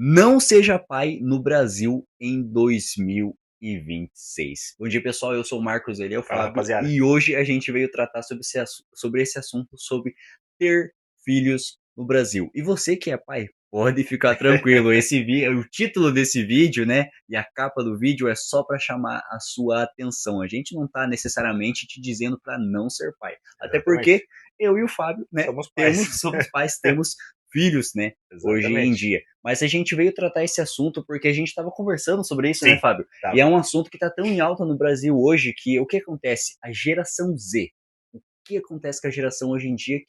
Não seja pai no Brasil em 2026. Bom dia, pessoal. Eu sou o Marcos, ele é o Fala, Fábio, rapaziada. e hoje a gente veio tratar sobre esse assunto, sobre ter filhos no Brasil. E você que é pai, pode ficar tranquilo. O título desse vídeo, né, e a capa do vídeo é só para chamar a sua atenção. A gente não está necessariamente te dizendo para não ser pai, até porque Exatamente. eu e o Fábio, né, Somos pais. somos pais, temos filhos, né, hoje em Exatamente. dia. Mas a gente veio tratar esse assunto porque a gente estava conversando sobre isso, né, Sim, Fábio? E é tava. um assunto que está tão em alta no Brasil hoje que o que acontece? A geração Z. O que acontece com a geração hoje em dia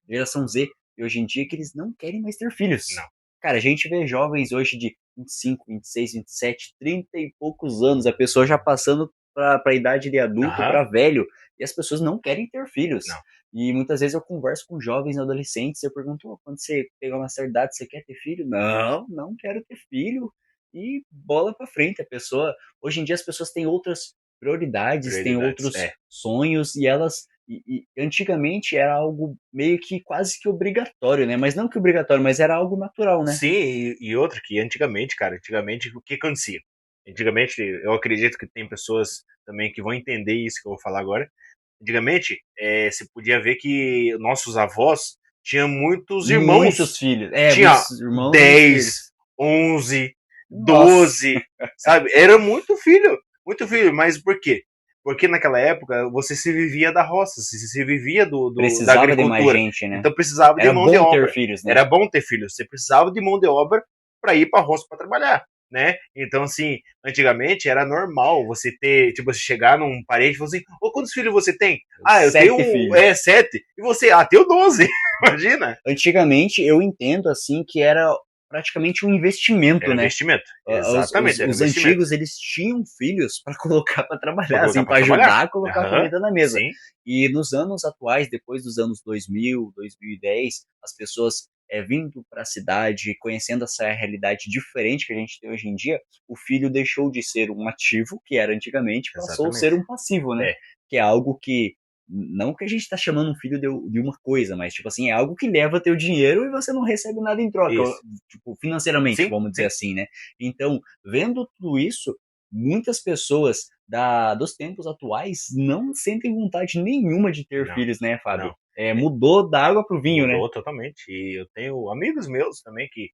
geração Z e hoje em dia que eles não querem mais ter filhos. Não. Cara, a gente vê jovens hoje de 25, 26, 27, 30 e poucos anos, a pessoa já passando para a idade de adulto, Aham. para velho, e as pessoas não querem ter filhos. Não. E muitas vezes eu converso com jovens adolescentes, eu pergunto, "Oh, quando você pegar uma certa idade, você quer ter filho? Não, não quero ter filho. E bola pra frente, a pessoa, hoje em dia as pessoas têm outras prioridades, têm Prioridades. outros sonhos e antigamente era algo meio que quase que obrigatório, né? Mas não que obrigatório, mas era algo natural, né? Sim, e outra que antigamente, cara, antigamente o que acontecia? Antigamente, eu acredito que tem pessoas também que vão entender isso que eu vou falar agora. Antigamente, se podia ver que nossos avós tinham muitos Muitos irmãos. filhos, Tinha muitos irmãos e muitos 10, filhos. 11, Nossa, 12, sabe? Era muito filho. Mas por quê? Porque naquela época você se vivia da roça, se vivia da precisava de mais agricultura. gente, né? Então precisava de Era mão de bom ter obra. filhos, né? Era bom ter filhos. Você precisava de mão de obra para ir para a roça para trabalhar, né? Então, assim, antigamente era normal você ter, tipo, você chegar num parente e falar assim: Ô, quantos filhos você tem? Ah, eu tenho 7 filhos. 7. E você, tenho 12. Imagina? Antigamente eu entendo assim que era praticamente um investimento, Era né? investimento. Os, os, Exatamente, era os investimento. antigos eles tinham filhos para colocar para Para trabalhar, colocar assim, para para trabalhar. ajudar a colocar a Aham, comida na mesa. sim, E nos anos atuais, depois dos anos 2000, 2010, as pessoas vindo para a cidade, conhecendo essa realidade diferente que a gente tem hoje em dia, o filho deixou de ser um ativo, que era antigamente, passou a ser exatamente. um passivo, né? É, Que é algo que não que a gente está chamando um filho de uma coisa, mas tipo assim, é algo que leva teu dinheiro e você não recebe nada em troca, isso. tipo, financeiramente, Sim, vamos dizer sim. assim, né? Então, vendo tudo isso, muitas pessoas dos tempos atuais não sentem vontade nenhuma de ter Não, filhos, né, Fábio? não. É, Mudou da água pro vinho, né? mudou totalmente. E eu tenho amigos meus também que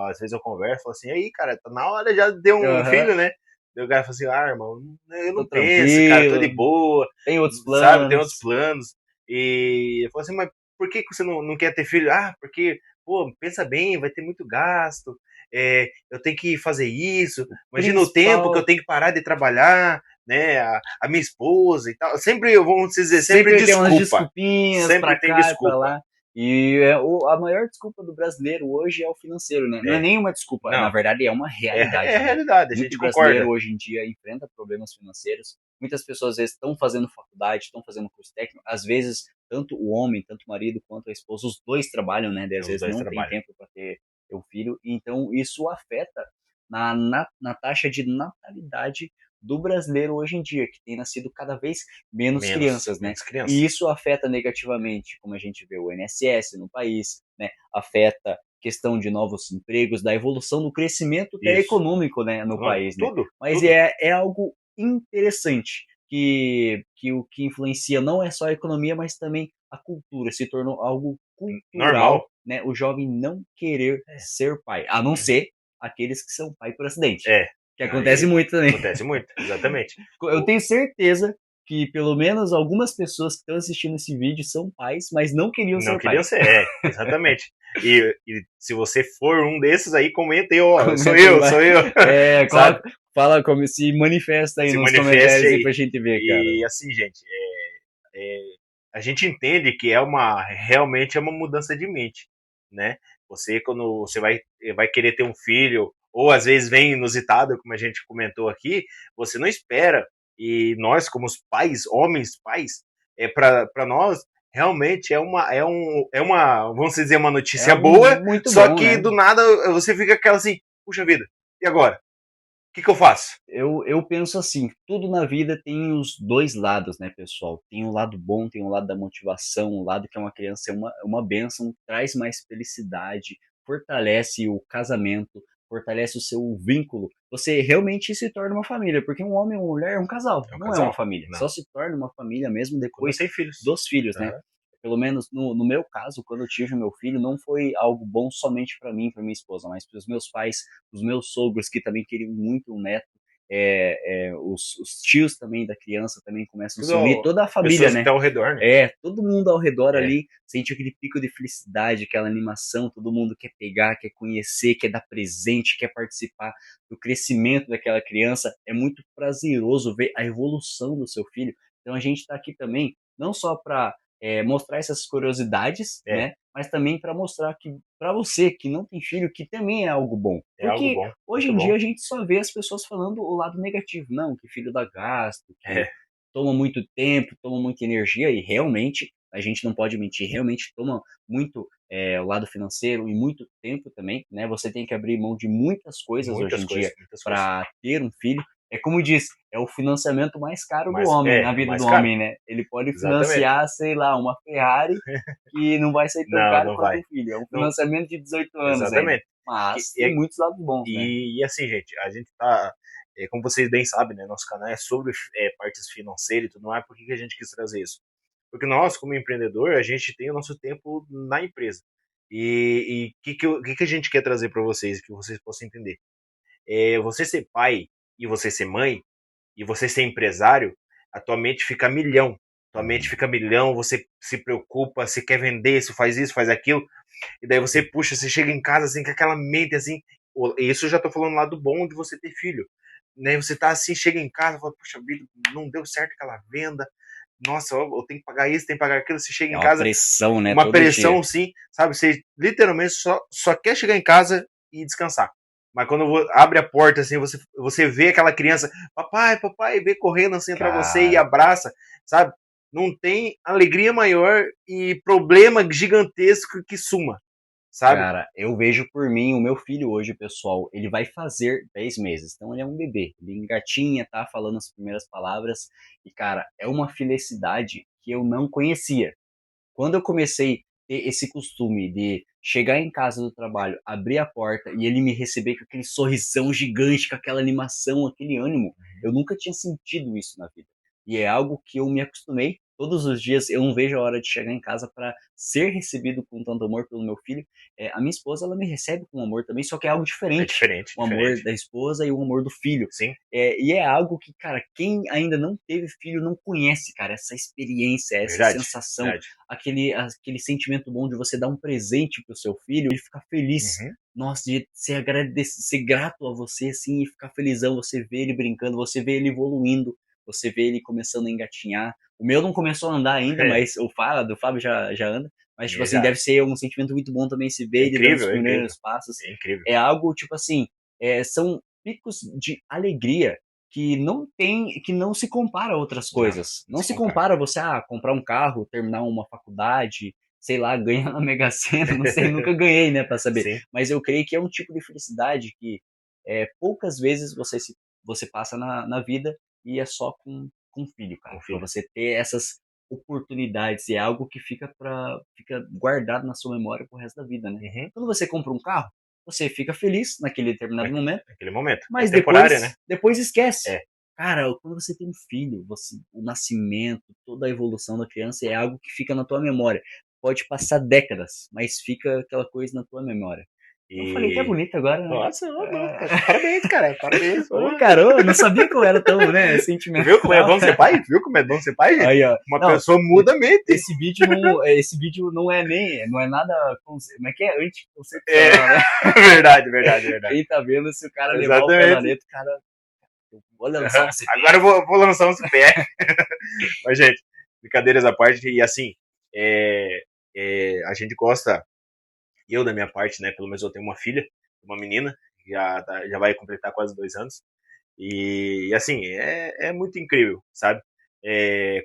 às vezes eu converso, falo assim, aí, cara, tá na hora já de ter um Aham, filho, né? Daí o cara fala assim, irmão, eu tô não penso, cara, tô de tranquilo, boa, tem outros sabe, tem outros planos. planos. E eu falo assim, mas por que você não quer ter filho? Ah, porque, pô, pensa bem, vai ter muito gasto, eu tenho que fazer isso, imagina o tempo que eu Principal, tenho que parar de trabalhar, né, a minha esposa e tal. Sempre, vamos dizer, sempre sempre tem umas desculpa. desculpinhas Sempre pra tem cá e pra desculpa. lá. E a maior desculpa do brasileiro hoje é o financeiro, né? Não é É, nenhuma desculpa, na não, verdade é uma é realidade, né? realidade, a Muito gente brasileiro concorda. hoje em dia enfrenta problemas financeiros. Muitas pessoas às vezes estão fazendo faculdade, estão fazendo curso técnico. Às vezes, tanto o homem, tanto o marido quanto a esposa, os dois trabalham, né? E às Os vezes dois não tem trabalham. tempo para ter um filho. Então, isso afeta na taxa de natalidade do brasileiro hoje em dia, que tem nascido cada vez menos crianças, né? Menos E criança. isso afeta negativamente, como a gente vê o INSS no país, né? Afeta questão de novos empregos, da evolução do crescimento até Isso. econômico, né, no Econômico. país, né? Tudo, Mas tudo. é algo interessante que o que influencia não é só a economia, mas também a cultura, se tornou algo Normal. cultural, né? O jovem não querer ser pai, a não ser aqueles que são pai por acidente, É. que acontece Aí muito também. acontece muito, exatamente. Eu tenho certeza que pelo menos algumas pessoas que estão assistindo esse vídeo são pais, mas não queriam Não ser queriam pai. ser, exatamente. E se você for um desses aí, comenta aí, ó, sou Comenta aí eu, embaixo. sou eu, sabe? Fala como se manifesta aí Se nos manifeste comentários aí aí. pra gente ver, cara. E assim, gente, é, a gente entende que realmente é uma mudança de mente, né? Você, quando você vai querer ter um filho, ou às vezes vem inusitado, como a gente comentou aqui, você não espera. E nós, como os pais, homens pais, para nós, realmente vamos dizer, uma É notícia algo boa, muito só bom, que né? do nada você fica aquela assim, puxa vida, e agora? O que eu faço? Eu penso assim, tudo na vida tem os dois lados, né, pessoal? Tem o lado bom, tem o lado da motivação, o lado que é uma criança é uma bênção, traz mais felicidade, fortalece o casamento, fortalece o seu vínculo, você realmente se torna uma família, porque um homem e uma mulher é um casal, É um não é uma casal? família. Não. Só se torna uma família mesmo Quando depois tem filhos. dos filhos, né? Aham. Pelo menos no meu caso, quando eu tive meu filho, não foi algo bom somente para mim, para minha esposa, mas para os meus pais, os meus sogros que também queriam muito um neto, os tios também da criança também começam a se unir, Tudo toda a família, pessoas que né? estão ao redor, né? Todo mundo ao redor É. ali sente aquele pico de felicidade, aquela animação, todo mundo quer pegar, quer conhecer, quer dar presente, quer participar do crescimento daquela criança. É muito prazeroso ver a evolução do seu filho. Então a gente está aqui também, não só para mostrar essas curiosidades, É. né? Mas também para mostrar que para você que não tem filho, que também é algo bom. É algo Porque bom. hoje Muito em bom. dia a gente só vê as pessoas falando o lado negativo. Não, que filho dá gasto, que É. toma muito tempo, toma muita energia, e realmente, a gente não pode mentir, realmente toma muito o lado financeiro e muito tempo também, né? Você tem que abrir mão de muitas coisas hoje Muitas em coisas, dia muitas coisas. para ter um filho. É como diz, é o financiamento mais caro do Mas homem, na é vida mais do caro. homem, né? Ele pode Exatamente. financiar, sei lá, uma Ferrari que não vai sair tão Não, caro não quanto vai. um filho. É um Não, financiamento de 18 anos ainda. exatamente. Que- Mas tem E, muitos lados bons, né? e assim, gente, a gente tá. Como vocês bem sabem, né? Nosso canal é sobre partes financeiras e tudo mais. Por que a gente quis trazer isso? Porque nós, como empreendedor, a gente tem o nosso tempo na empresa. E o que a gente quer trazer para vocês, que vocês possam entender? Você ser pai e você ser mãe, e você ser empresário, a tua mente fica a milhão. Tua mente fica a milhão, você se preocupa, você quer vender, você faz isso, faz aquilo, e daí você puxa, você chega em casa assim, com aquela mente assim. Isso eu já tô falando lá do bom de você ter filho. Né? Você tá assim, chega em casa, fala, puxa vida, não deu certo aquela venda, nossa, eu tenho que pagar isso, tenho que pagar aquilo. Você chega É em uma casa, pressão, né? uma Todo dia. pressão sim, sabe? Você literalmente só quer chegar em casa e descansar. Mas quando abre a porta, assim, você vê aquela criança, papai, papai, vê correndo assim pra você e Cara, abraça, sabe? Não tem alegria maior e problema gigantesco que suma, sabe? Cara, eu vejo por mim, o meu filho hoje, pessoal, ele vai fazer 10 meses. Então ele é um bebê. Ele engatinha, tá falando as primeiras palavras. E, cara, é uma felicidade que eu não conhecia. Quando eu comecei a ter esse costume de chegar em casa do trabalho, abrir a porta e ele me receber com aquele sorrisão gigante, com aquela animação, aquele ânimo, eu nunca tinha sentido isso na vida. E é algo que eu me acostumei. Todos os dias eu não vejo a hora de chegar em casa para ser recebido com tanto amor pelo meu filho. A minha esposa, ela me recebe com amor também, só que é algo É diferente. diferente, O amor diferente. da esposa e o amor do filho. Sim, E é algo que, cara, quem ainda não teve filho não conhece, cara, essa experiência, essa verdade, sensação, verdade. aquele sentimento bom de você dar um presente pro seu filho, ele ficar feliz. Uhum. Nossa, de ser grato a você, assim, e ficar felizão, você vê ele brincando, você vê ele evoluindo, você vê ele começando a engatinhar. O meu não começou a andar ainda, É, mas do Fábio já anda. Mas, tipo assim, já. deve ser um sentimento muito bom também se ver É ele dando os incrível, é incrível, primeiros passos. é incrível. É algo, tipo assim, são picos de alegria que não tem, que não se compara a outras Não, coisas. não Não se se compara. compara você comprar um carro, terminar uma faculdade, sei lá, ganhar na Mega Sena, não sei, nunca ganhei, né, para saber. Sim, Mas eu creio que é um tipo de felicidade que poucas vezes você passa na vida e é só com filho, cara. Para confio. você ter essas oportunidades e é algo que fica guardado na sua memória pro resto da vida, né? Uhum. Quando você compra um carro, você fica feliz naquele determinado momento, Naquele momento. É mas temporário, né? depois esquece. É. Cara, quando você tem um filho, o nascimento, toda a evolução da criança é algo que fica na tua memória. Pode passar décadas, mas fica aquela coisa na tua memória. Eu falei até E. bonito agora, né? Nossa, ô, louco, cara. Parabéns, cara. Parabéns. Ô, Ô. cara, eu não sabia que eu era tão, né, Viu como é sentimental. bom ser pai? Viu como é bom ser pai, gente? Aí, ó. Uma Não, pessoa muda a mente. esse vídeo não é nem, não é nada, como é que é? É, Anticoncepcional, né? verdade, verdade, verdade. Quem tá vendo, se o cara levar o pé na Exatamente. letra, o cara, eu vou lançar Uhum. um Agora eu CPF. vou lançar uns pé. Mas, gente, brincadeiras à parte, e assim, a gente gosta, eu da minha parte, né? Pelo menos eu tenho uma filha, uma menina, já vai completar quase 2 anos. E assim, é muito incrível, sabe?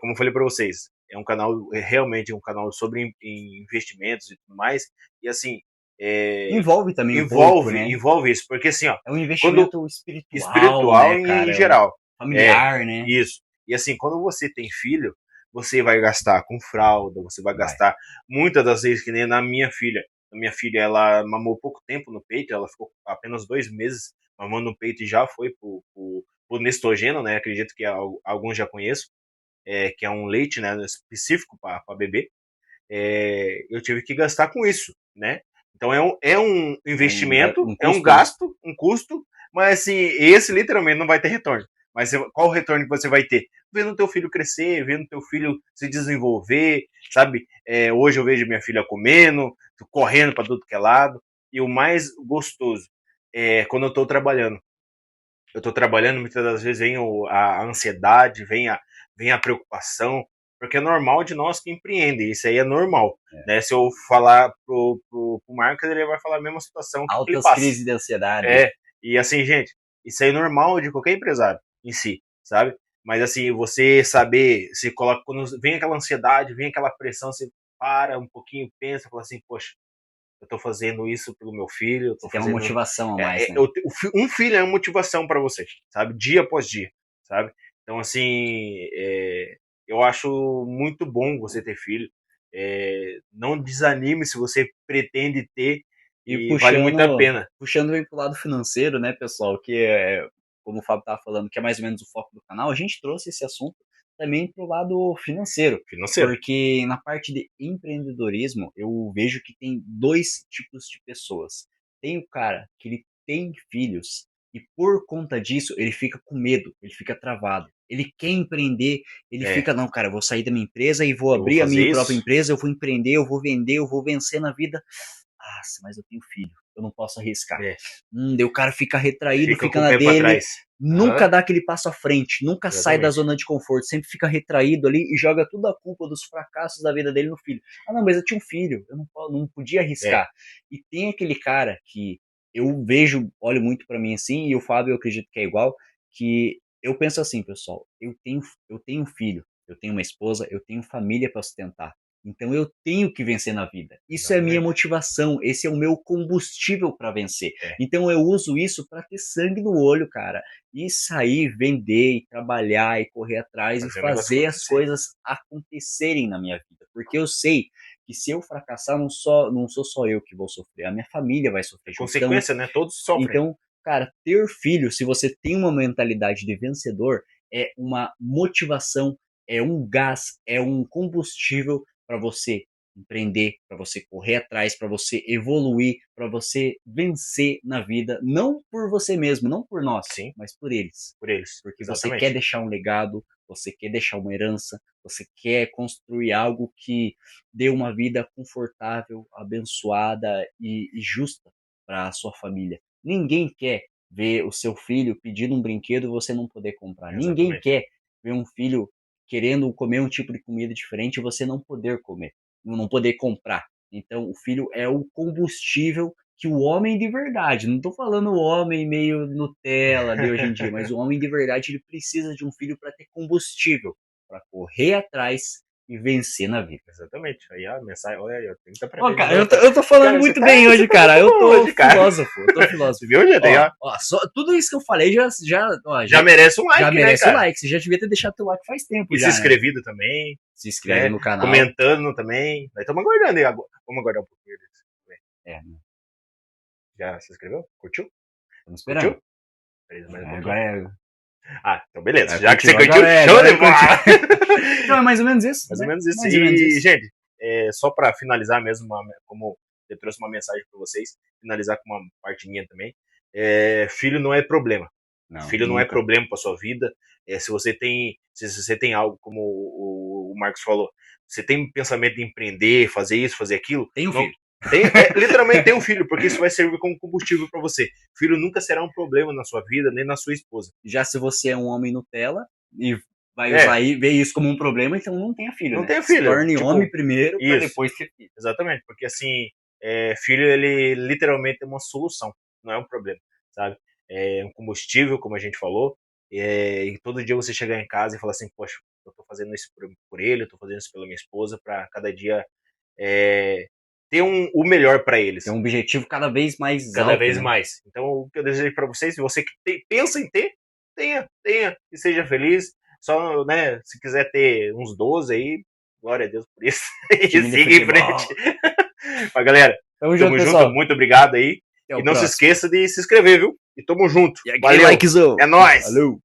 Como eu falei para vocês, é um canal, realmente um canal sobre investimentos e tudo mais. E assim, é, Envolve também um pouco, né? envolve isso, porque assim, ó, É um quando investimento espiritual, espiritual né, em cara? É um geral, é familiar, né? isso. E assim, quando você tem filho, você vai gastar com fralda, você vai Vai. gastar muitas das vezes que nem na minha filha. A minha filha, ela mamou pouco tempo no peito, ela ficou apenas 2 meses mamando no peito e já foi pro Nestogeno, né? Acredito que alguns já conheçam, que é um leite, né, específico para bebê. Eu tive que gastar com isso, né? Então é um investimento, Um é um custo, né? gasto, um custo, mas assim, esse literalmente não vai ter retorno. Mas qual o retorno que você vai ter? Vendo teu filho crescer, vendo teu filho se desenvolver, sabe? Hoje eu vejo minha filha comendo, correndo para tudo que é lado. E o mais gostoso é quando eu estou trabalhando. Eu estou trabalhando, muitas das vezes vem a ansiedade, vem a preocupação, porque é normal de nós que empreendem, isso aí é normal. Né? Se eu falar pro Marcos, ele vai falar a mesma situação que ele Altas passa. crises de ansiedade. E assim, gente, isso aí é normal de qualquer empresário em si, sabe? Mas assim, você saber, se coloca, quando vem aquela ansiedade, vem aquela pressão, você para um pouquinho, pensa, fala assim, poxa, eu tô fazendo isso pelo meu filho, eu tô Você tem uma fazendo. motivação a mais, né? Um filho é uma motivação para você, sabe? Dia após dia, sabe? Então, assim, eu acho muito bom você ter filho. Não desanime se você pretende ter E e vale muito a pena. puxando bem pro lado financeiro, né, pessoal, como o Fábio estava falando, que é mais ou menos o foco do canal, a gente trouxe esse assunto também pro lado financeiro, Financeiro. porque na parte de empreendedorismo, eu vejo que tem dois tipos de pessoas. Tem o cara que ele tem filhos e por conta disso ele fica com medo, ele fica travado. Ele quer empreender, ele fica, não, cara, eu vou sair da minha empresa e vou Eu vou abrir a fazer minha própria isso. empresa, eu vou empreender, eu vou vender, eu vou vencer na vida. Nossa, mas eu tenho filho, eu não posso arriscar. É, Daí o cara fica retraído, fica fica com o na pé para dele, trás. nunca Aham, dá aquele passo à frente, nunca sai da exatamente. zona de conforto, sempre fica retraído ali e joga toda a culpa dos fracassos da vida dele no filho. Ah, não, mas eu tinha um filho, eu não podia É, arriscar. E tem aquele cara que eu vejo, olho muito pra mim assim, e o Fábio eu acredito que é igual, que eu penso assim, pessoal, eu tenho um filho, eu tenho uma esposa, eu tenho família para sustentar. Então eu tenho que vencer na vida. Isso é a minha exatamente. motivação, esse é o meu combustível para vencer. É, Então eu uso isso para ter sangue no olho, cara, e sair, vender, e trabalhar, e correr atrás e fazer o negócio fazer as acontecer. coisas acontecerem na minha vida, porque eu sei que se eu fracassar não sou só eu que vou sofrer, a minha família vai É sofrer junto. Então, consequência, né? Todos sofrem. então, cara, ter filho, se você tem uma mentalidade de vencedor, é uma motivação, é um gás, é um combustível para você empreender, para você correr atrás, para você evoluir, para você vencer na vida, não por você mesmo, não por nós, Sim, mas por eles. por eles. Porque você quer Exatamente. deixar um legado, você quer deixar uma herança, você quer construir algo que dê uma vida confortável, abençoada e justa para a sua família. Ninguém quer ver o seu filho pedindo um brinquedo e você não poder comprar. Ninguém Exatamente. quer ver um filho querendo comer um tipo de comida diferente e você não poder comer, não poder comprar. Então, o filho é o combustível que o homem de verdade, não estou falando o homem meio Nutella de hoje em dia, mas o homem de verdade ele precisa de um filho para ter combustível, para correr atrás e vencer na vida. Exatamente. Aí a mensagem, olha aí, ó, 30 para Ó, ver de cara, novo. eu tô falando Cara, muito bem você hoje, tá cara. muito Eu bom tô hoje, cara. filósofo, eu tô filósofo. Viu, gente? Aí, ó, Tudo isso que eu falei já merece um já like, né, merece o cara? like. Você já devia ter deixado teu like faz tempo E se já, né? inscrevido também, Se inscreve né? no canal. Comentando também. Nós estamos aguardando aí agora. Vamos aguardar um pouquinho. É, Já se inscreveu? Curtiu? estamos esperando. Curtiu? Beleza, mais um É, pouquinho. agora é. Então beleza. Já que Curtiu, você curtiu, show agora de é curtir. bola! Então é mais ou menos isso, Mais ou né? menos isso. Mais ou menos E, isso. gente, só para finalizar mesmo, como eu trouxe uma mensagem para vocês, finalizar com uma parte minha também. Filho não é problema. Não, Filho não é nunca. problema para sua vida. Se você tem algo, como o Marcos falou, você tem pensamento de empreender, fazer isso, fazer aquilo, Tem um não, filho. literalmente tem um filho, porque isso vai servir como combustível para você. Filho nunca será um problema na sua vida, nem na sua esposa. Já se você é um homem Nutella e vai usar É, aí, ver isso como um problema, então não tenha filho, não né? tem Se filho. torne homem Tipo, primeiro para isso. depois ter filho. Exatamente, porque assim, filho, ele literalmente é uma solução, não é um problema, sabe? É um combustível, como a gente falou, e todo dia você chegar em casa e falar assim, poxa, eu tô fazendo isso por ele, eu tô fazendo isso pela minha esposa, para cada dia é, ter o melhor para Tem eles, um objetivo cada vez mais cada alto, vez né? mais. Então, o que eu desejo para vocês, se você que pensa em ter, tenha, e seja feliz. Só, né, se quiser ter uns 12 aí, glória a Deus por isso, e Time de siga em frente. futebol. Mas, galera, Tamo junto, Tamo pessoal. junto, muito obrigado aí. Até o E não se próximo. esqueça de se inscrever, viu? E tamo junto. E aquele Valeu. likezão. É nóis. Valeu.